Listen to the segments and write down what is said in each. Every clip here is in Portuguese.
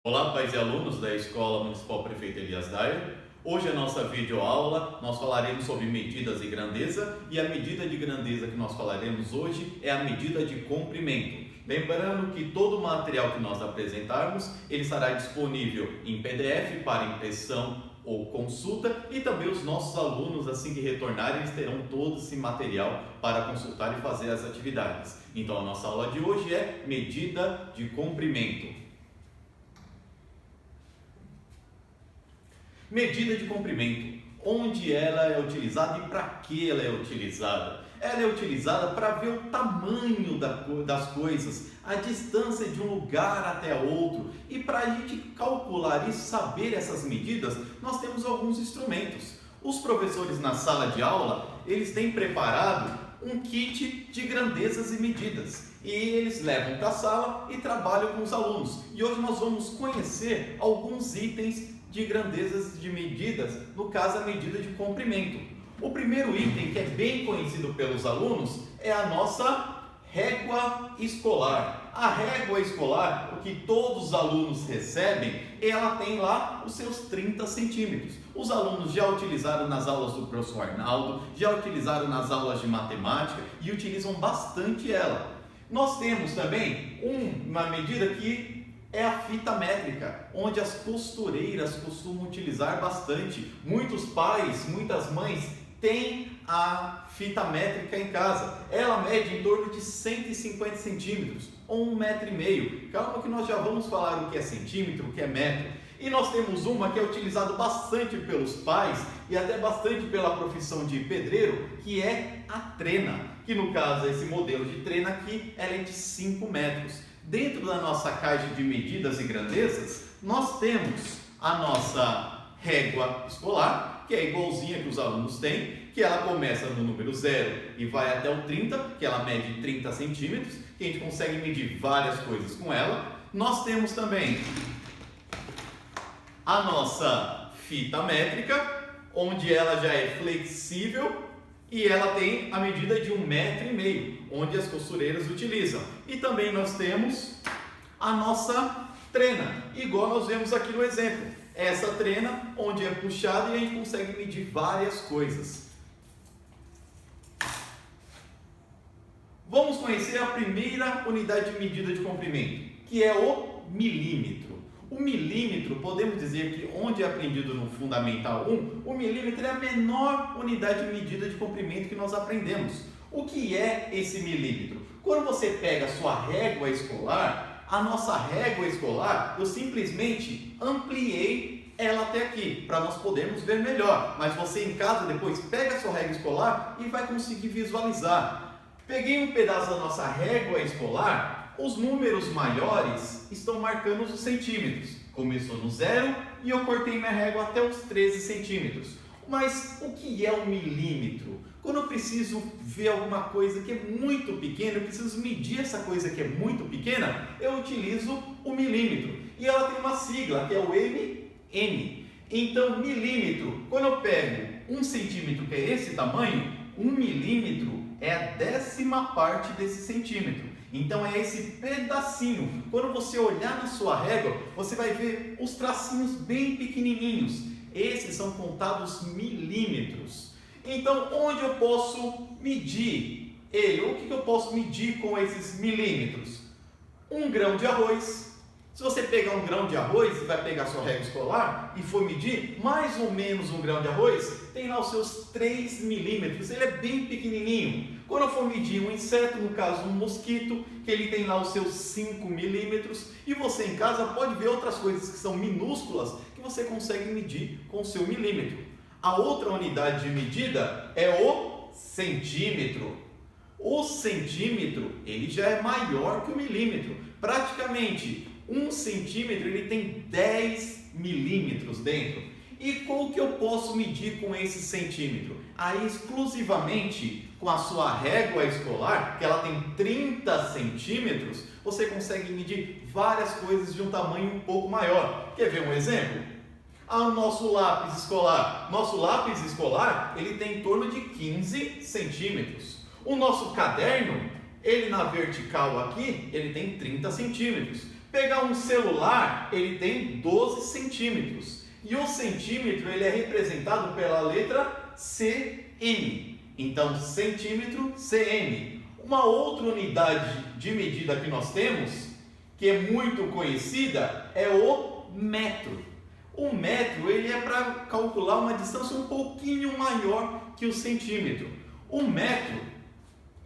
Olá, pais e alunos da Escola Municipal Prefeito Elias Dyer. Hoje a nossa videoaula nós falaremos sobre medidas de grandeza e a medida de grandeza que nós falaremos hoje é a medida de comprimento. Lembrando que todo o material que nós apresentarmos ele estará disponível em PDF para impressão ou consulta e também os nossos alunos, assim que retornarem, eles terão todo esse material para consultar e fazer as atividades. Então a nossa aula de hoje é medida de comprimento. Medida de comprimento, onde ela é utilizada e para que ela é utilizada? Ela é utilizada para ver o tamanho das coisas, a distância de um lugar até outro. E para a gente calcular e saber essas medidas, nós temos alguns instrumentos. Os professores na sala de aula, eles têm preparado um kit de grandezas e medidas. E eles levam para a sala e trabalham com os alunos. E hoje nós vamos conhecer alguns itens de grandezas e de medidas, no caso a medida de comprimento. O primeiro item, que é bem conhecido pelos alunos, é a nossa régua escolar. A régua escolar, o que todos os alunos recebem, ela tem lá os seus 30 centímetros. Os alunos já utilizaram nas aulas do professor Arnaldo, já utilizaram nas aulas de matemática e utilizam bastante ela. Nós temos também uma medida que é a fita métrica, onde as costureiras costumam utilizar bastante. Muitos pais, muitas mães têm a fita métrica em casa. Ela mede em torno de 150 centímetros ou 1,5 metro. Calma que nós já vamos falar o que é centímetro, o que é metro. E nós temos uma que é utilizada bastante pelos pais e até bastante pela profissão de pedreiro, que é a trena. Que no caso, esse modelo de trena aqui, ela é de 5 metros. Dentro da nossa caixa de medidas e grandezas, nós temos a nossa régua escolar, que é igualzinha que os alunos têm, que ela começa no número 0 e vai até o 30, que ela mede 30 centímetros, que a gente consegue medir várias coisas com ela. Nós temos também a nossa fita métrica, onde ela já é flexível, e ela tem a medida de 1,5 metro, onde as costureiras utilizam. E também nós temos a nossa trena, igual nós vemos aqui no exemplo. Essa trena, onde é puxada e a gente consegue medir várias coisas. Vamos conhecer a primeira unidade de medida de comprimento, que é o milímetro. O milímetro, podemos dizer que onde é aprendido no Fundamental 1, o milímetro é a menor unidade de medida de comprimento que nós aprendemos. O que é esse milímetro? Quando você pega a sua régua escolar, a nossa régua escolar, eu simplesmente ampliei ela até aqui, para nós podermos ver melhor. Mas você em casa depois pega a sua régua escolar e vai conseguir visualizar. Peguei um pedaço da nossa régua escolar. Os números maiores estão marcando os centímetros. Começou no 0 e eu cortei minha régua até os 13 centímetros. Mas o que é um milímetro? Quando eu preciso ver alguma coisa que é muito pequena, eu preciso medir essa coisa que é muito pequena, eu utilizo o milímetro. E ela tem uma sigla, que é o mm. Então, milímetro, quando eu pego 1 centímetro, que é esse tamanho, 1 milímetro é a 10ª parte desse centímetro. Então é esse pedacinho. Quando você olhar na sua régua, você vai ver os tracinhos bem pequenininhos. Esses são contados milímetros. Então, onde eu posso medir ele? O que eu posso medir com esses milímetros? 1 grão de arroz. Se você pegar 1 grão de arroz e vai pegar a sua régua escolar e for medir mais ou menos 1 grão de arroz, tem lá os seus 3 milímetros. Ele é bem pequenininho. Quando eu for medir um inseto, no caso um mosquito, que ele tem lá os seus 5 milímetros, e você em casa pode ver outras coisas que são minúsculas que você consegue medir com o seu milímetro. A outra unidade de medida é o centímetro. O centímetro, ele já é maior que o milímetro. Praticamente 1 centímetro ele tem 10 milímetros dentro. E qual que eu posso medir com esse centímetro? Aí exclusivamente com a sua régua escolar, que ela tem 30 centímetros, você consegue medir várias coisas de um tamanho um pouco maior. Quer ver um exemplo? O nosso lápis escolar. Nosso lápis escolar, ele tem em torno de 15 centímetros. O nosso caderno, ele na vertical aqui, ele tem 30 centímetros. Pegar um celular, ele tem 12 centímetros. E o centímetro ele é representado pela letra cm. Então, centímetro, cm. Uma outra unidade de medida que nós temos, que é muito conhecida, é o metro. O metro ele é para calcular uma distância um pouquinho maior que o centímetro. O metro,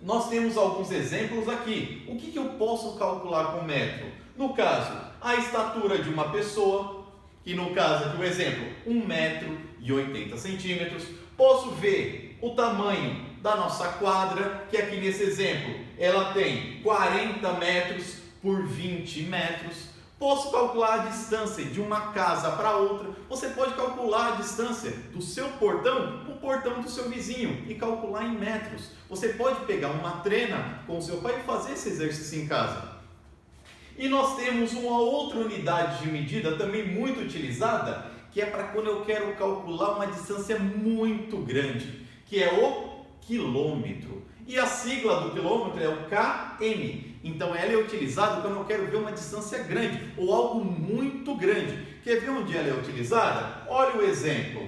nós temos alguns exemplos aqui. O que eu posso calcular com o metro? No caso, a estatura de uma pessoa, que no caso aqui o exemplo, 1,80 m. Posso ver o tamanho da nossa quadra, que aqui nesse exemplo, ela tem 40 metros por 20 metros. Posso calcular a distância de uma casa para outra. Você pode calcular a distância do seu portão para o portão do seu vizinho e calcular em metros. Você pode pegar uma trena com o seu pai e fazer esse exercício em casa. E nós temos uma outra unidade de medida também muito utilizada, que é para quando eu quero calcular uma distância muito grande, que é o quilômetro. E a sigla do quilômetro é o km. Então ela é utilizada quando eu quero ver uma distância grande ou algo muito grande. Quer ver onde ela é utilizada? Olha o exemplo.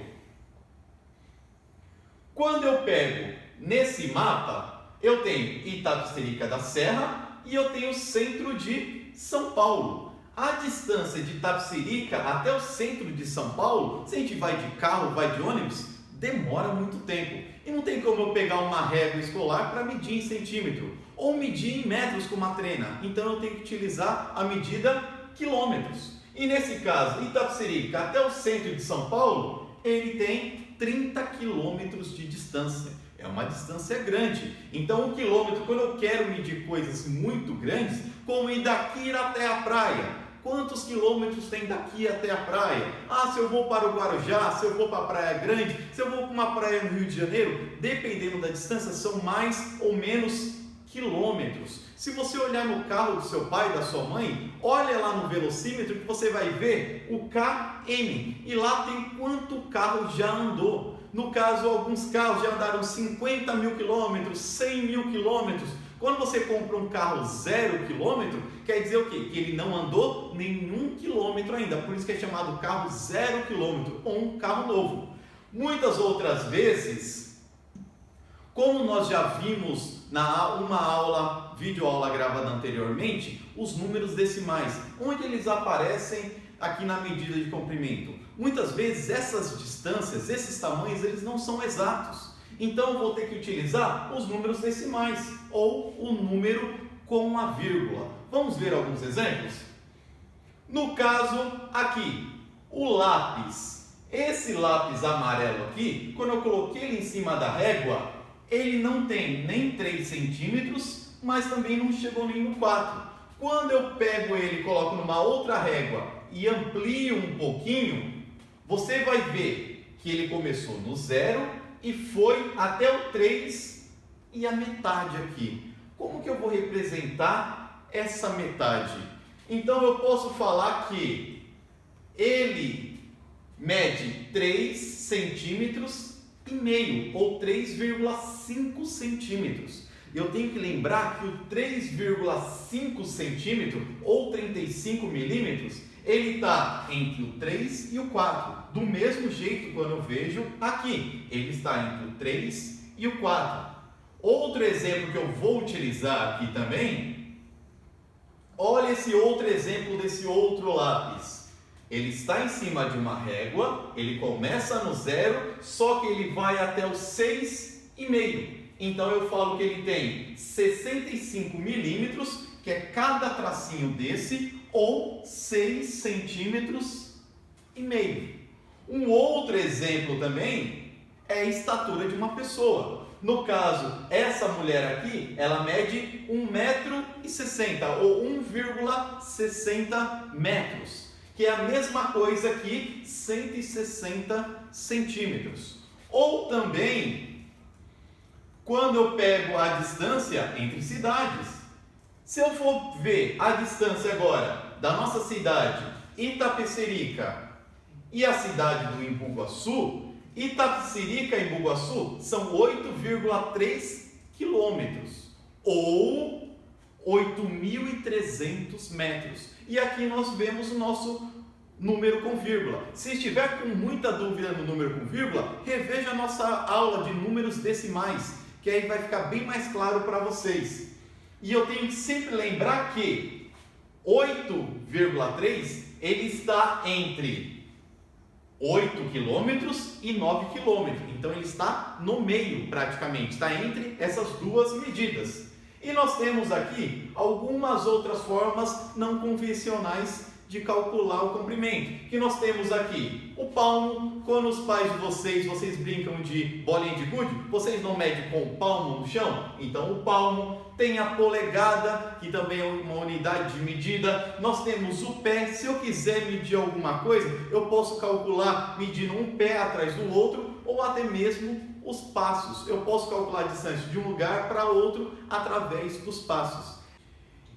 Quando eu pego nesse mapa, eu tenho Itapecerica da Serra e eu tenho o centro de São Paulo. A distância de Itapecerica até o centro de São Paulo, se a gente vai de carro, vai de ônibus, demora muito tempo. E não tem como eu pegar uma régua escolar para medir em centímetro ou medir em metros com uma trena. Então eu tenho que utilizar a medida quilômetros. E nesse caso, Itapecerica até o centro de São Paulo, ele tem 30 quilômetros de distância. É uma distância grande. Então o quilômetro, quando eu quero medir coisas muito grandes, como ir daqui até a praia. Quantos quilômetros tem daqui até a praia? Ah, se eu vou para o Guarujá, se eu vou para a Praia Grande, se eu vou para uma praia no Rio de Janeiro, dependendo da distância, são mais ou menos quilômetros. Se você olhar no carro do seu pai, da sua mãe, olha lá no velocímetro que você vai ver o km. E lá tem quanto o carro já andou. No caso, alguns carros já andaram 50 mil quilômetros, 100 mil quilômetros. Quando você compra um carro 0 quilômetro, quer dizer o quê? Que ele não andou nenhum quilômetro ainda. Por isso que é chamado carro 0 quilômetro ou um carro novo. Muitas outras vezes, como nós já vimos uma aula, videoaula gravada anteriormente, os números decimais, onde eles aparecem aqui na medida de comprimento. Muitas vezes essas distâncias, esses tamanhos, eles não são exatos. Então eu vou ter que utilizar os números decimais ou o número com a vírgula. Vamos ver alguns exemplos? No caso aqui, o lápis. Esse lápis amarelo aqui, quando eu coloquei ele em cima da régua, ele não tem nem 3 centímetros, mas também não chegou nem no 4. Quando eu pego ele e coloco numa outra régua e amplio um pouquinho, você vai ver que ele começou no 0 e foi até o 3 e a metade aqui. Como que eu vou representar essa metade? Então eu posso falar que ele mede 3 centímetros e meio ou 3,5 centímetros. Eu tenho que lembrar que o 3,5 centímetro ou 35 milímetros, ele está entre o 3 e o 4. Do mesmo jeito, quando eu vejo aqui, ele está entre o 3 e o 4. Outro exemplo que eu vou utilizar aqui também, olha esse outro exemplo desse outro lápis. Ele está em cima de uma régua, ele começa no 0, só que ele vai até o 6,5. Então eu falo que ele tem 65 milímetros, que é cada tracinho desse, ou 6 centímetros e meio. Um outro exemplo também é a estatura de uma pessoa. No caso, essa mulher aqui, ela mede 1,60 m ou 1,60 metros, que é a mesma coisa que 160 centímetros. Ou também, quando eu pego a distância entre cidades, se eu for ver a distância agora da nossa cidade, Itapecerica, e a cidade do Embu-Guaçu, Itapecerica e Embu-Guaçu são 8,3 quilômetros, ou 8.300 metros. E aqui nós vemos o nosso número com vírgula. Se estiver com muita dúvida no número com vírgula, reveja a nossa aula de números decimais, que aí vai ficar bem mais claro para vocês. E eu tenho que sempre lembrar que 8,3 ele está entre 8 quilômetros e 9 quilômetros. Então ele está no meio praticamente, está entre essas duas medidas. E nós temos aqui algumas outras formas não convencionais de calcular o comprimento. Que nós temos aqui o palmo. Quando os pais de vocês brincam de bolinha de gude, vocês não medem com o palmo no chão? Então o palmo. Tem a polegada, que também é uma unidade de medida. Nós temos o pé. Se eu quiser medir alguma coisa, eu posso calcular medindo um pé atrás do outro, ou até mesmo os passos. Eu posso calcular a distância de um lugar para outro através dos passos.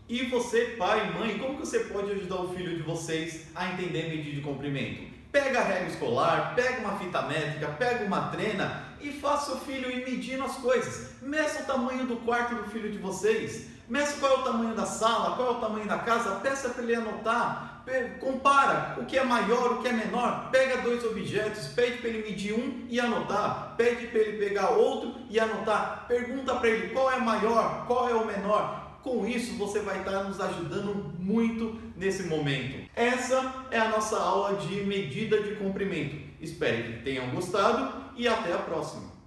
E você, pai e mãe, como que você pode ajudar o filho de vocês a entender medida de comprimento? Pega a régua escolar, pega uma fita métrica, pega uma trena e faça o filho ir medindo as coisas. Meça o tamanho do quarto do filho de vocês. Meça qual é o tamanho da sala, qual é o tamanho da casa. Peça para ele anotar. Compara o que é maior, o que é menor. Pega dois objetos, pede para ele medir um e anotar. Pede para ele pegar outro e anotar. Pergunta para ele qual é maior, qual é o menor. Com isso, você vai estar nos ajudando muito nesse momento. Essa é a nossa aula de medida de comprimento. Espero que tenham gostado e até a próxima.